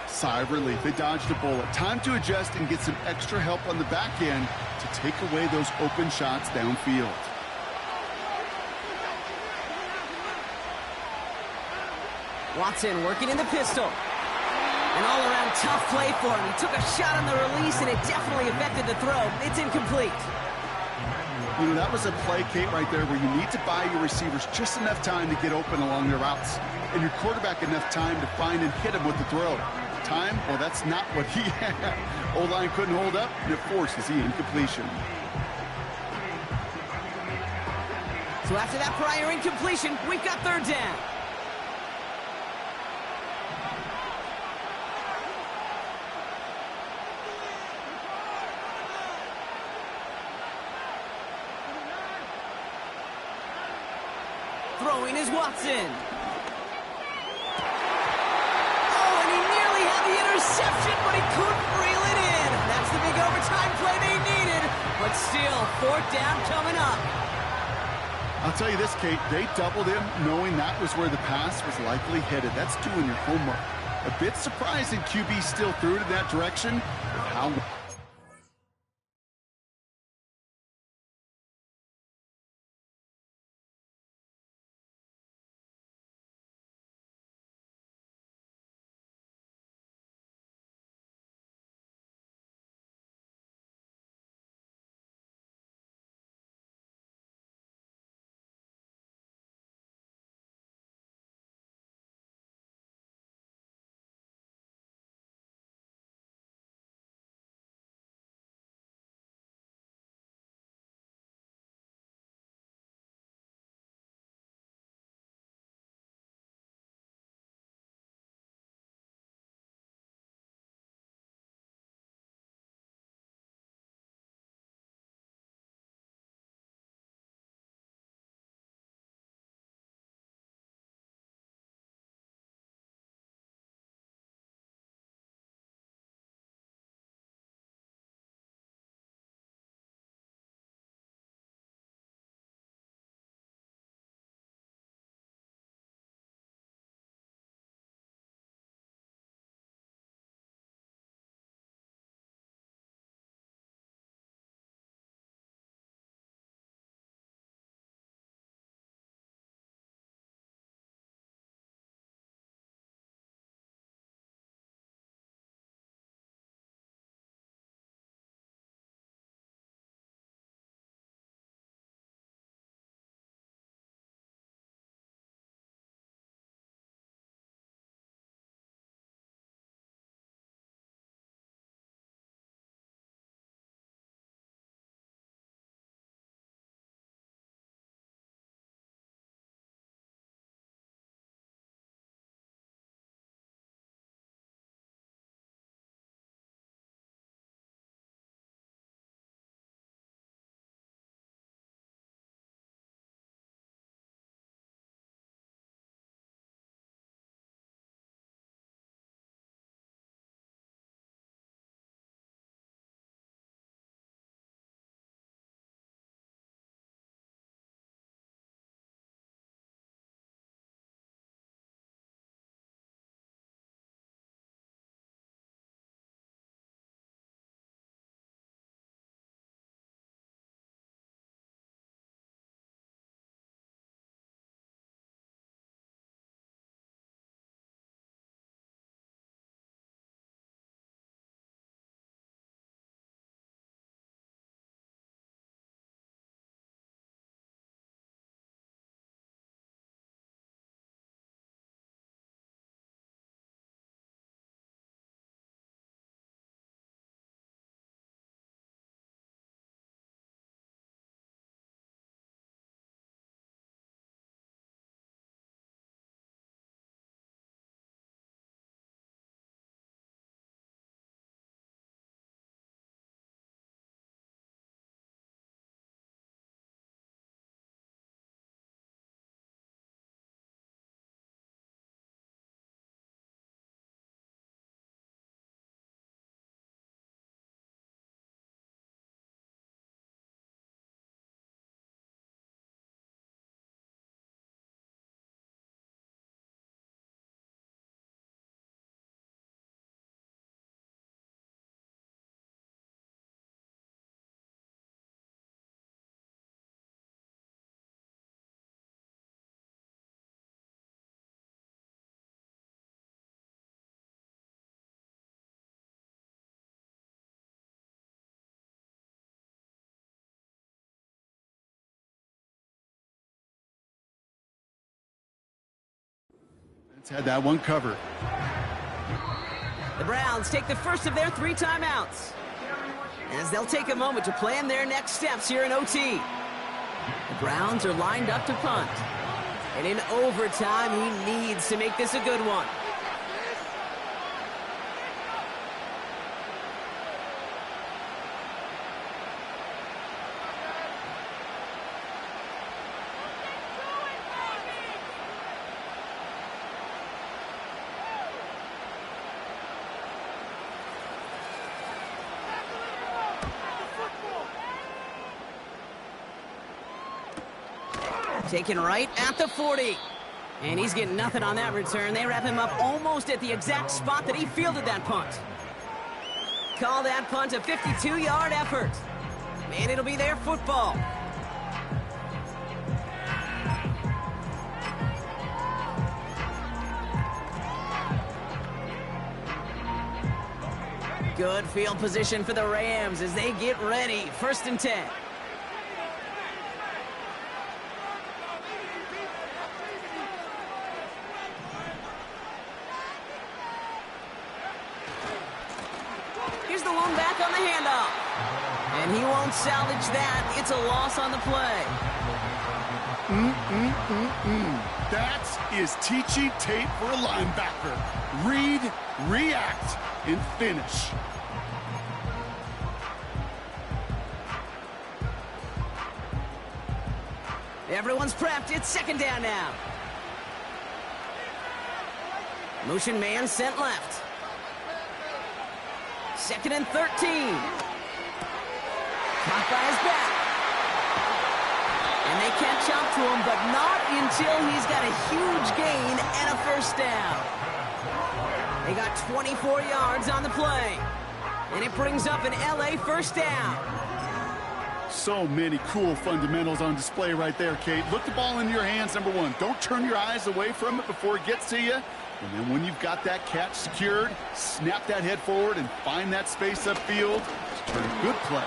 sigh of relief. They dodged a bullet. Time to adjust and get some extra help on the back end to take away those open shots downfield. Watson working in the pistol. An all-around tough play for him. He took a shot on the release, and it definitely affected the throw. It's incomplete. You know, that was a play, Kate, right there, where you need to buy your receivers just enough time to get open along their routes, and your quarterback enough time to find and hit him with the throw. Time? Well, that's not what he had. O-line couldn't hold up, and it forces the incompletion. So after that prior incompletion, we've got third down. Throwing is Watson. Oh, and he nearly had the interception, but he couldn't reel it in. That's the big overtime play they needed. But still, fourth down coming up. I'll tell you this, Kate, they doubled him knowing that was where the pass was likely headed. That's doing your homework. A bit surprising QB still threw it in that direction with how Had that one covered. The Browns take the first of their 3 timeouts, as they'll take a moment to plan their next steps here in OT. The Browns are lined up to punt. And in overtime, he needs to make this a good one. Taken right at the 40. And he's getting nothing on that return. They wrap him up almost at the exact spot that he fielded that punt. Call that punt a 52-yard effort. And it'll be their football. Good field position for the Rams as they get ready. 1st and 10. On the handoff. And he won't salvage that. It's a loss on the play. That is teaching tape for a linebacker. Read, react, and finish. Everyone's prepped. It's 2nd down now. Motion man sent left. 2nd and 13. Caught by his back. And they catch up to him, but not until he's got a huge gain and a 1st down. They got 24 yards on the play. And it brings up an LA 1st down. So many cool fundamentals on display right there, Kate. Look the ball in your hands, number 1. Don't turn your eyes away from it before it gets to you. And then when you've got that catch secured, snap that head forward and find that space upfield to turn a good play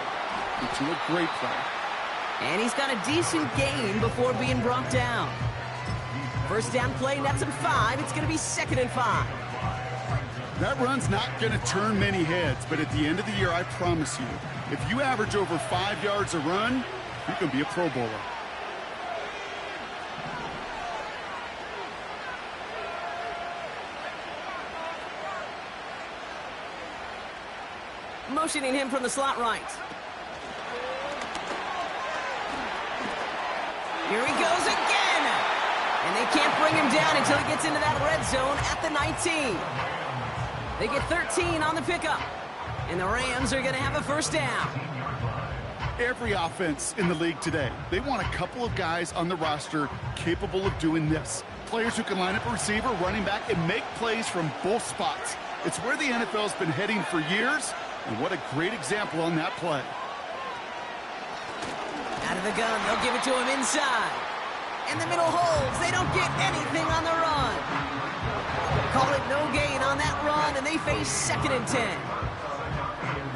into a great play. And he's got a decent gain before being brought down. 1st down play nets him 5. It's going to be 2nd and 5. That run's not going to turn many heads, but at the end of the year, I promise you, if you average over 5 yards a run, you can be a Pro Bowler. Motioning him from the slot right. Here he goes again. And they can't bring him down until he gets into that red zone at the 19. They get 13 on the pickup. And the Rams are going to have a 1st down. Every offense in the league today, they want a couple of guys on the roster capable of doing this. Players who can line up a receiver, running back, and make plays from both spots. It's where the NFL's been heading for years. And what a great example on that play. Out of the gun, they'll give it to him inside. And the middle holds. They don't get anything on the run. Call it no gain on that run, and they face 2nd and 10.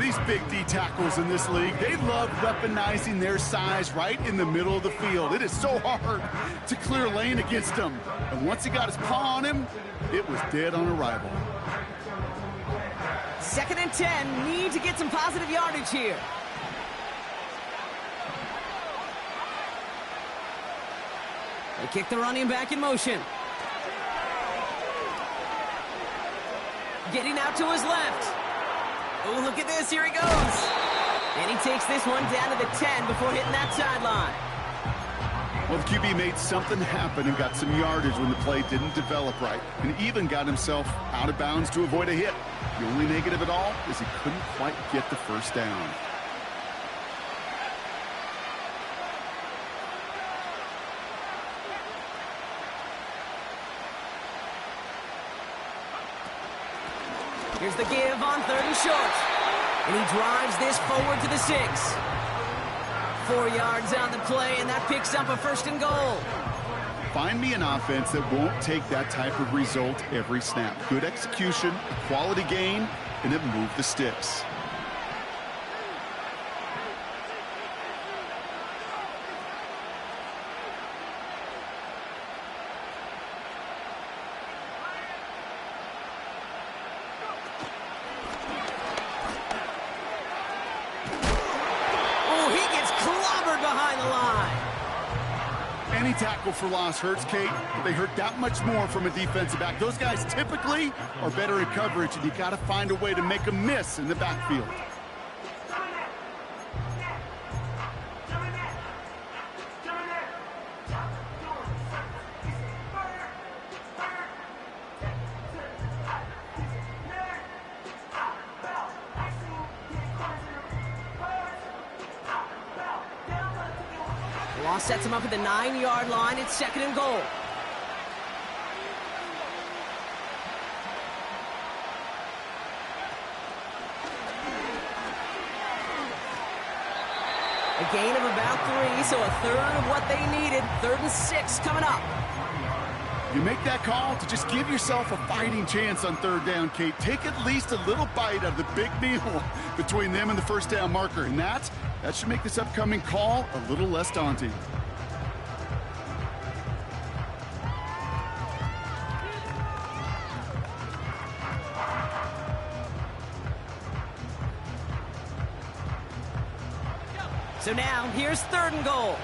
These big D tackles in this league, they love weaponizing their size right in the middle of the field. It is so hard to clear lane against them. And once he got his paw on him, it was dead on arrival. 2nd and 10, need to get some positive yardage here. They kick the running back in motion. Getting out to his left. Oh, look at this. Here he goes. And he takes this one down to the 10 before hitting that sideline. Well, the QB made something happen and got some yardage when the play didn't develop right, and even got himself out of bounds to avoid a hit. The only negative at all is he couldn't quite get the 1st down. Here's the give on 3rd and short. And he drives this forward to the 6. 4 yards on the play, and that picks up a 1st and goal. Find me an offense that won't take that type of result every snap. Good execution, a quality gain, and it moved the sticks. tackle for loss hurts, Kate, but they hurt that much more from a defensive back. Those guys typically are better in coverage, and you got to find a way to make them miss in the backfield. Loss sets him up at the 9-yard line. It's 2nd and goal. A gain of about 3, so a third of what they needed. 3rd and 6 coming up. You make that call to just give yourself a fighting chance on 3rd down, Kate. Take at least a little bite out of the big meal between them and the 1st down marker, and that should make this upcoming call a little less daunting. So now, here's 3rd and goal.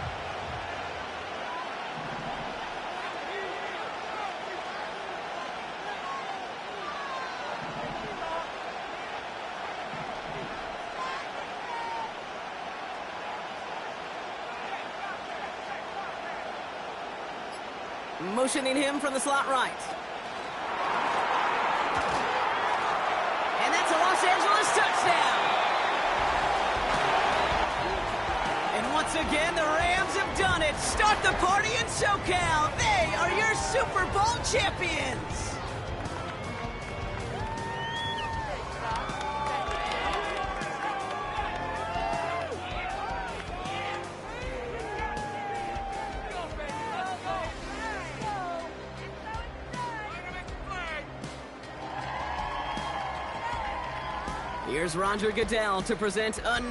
Motioning him from the slot right. And that's a Los Angeles touchdown. And once again, the Rams have done it. Start the party in SoCal. They are your Super Bowl champions. Here's Roger Goodell to present another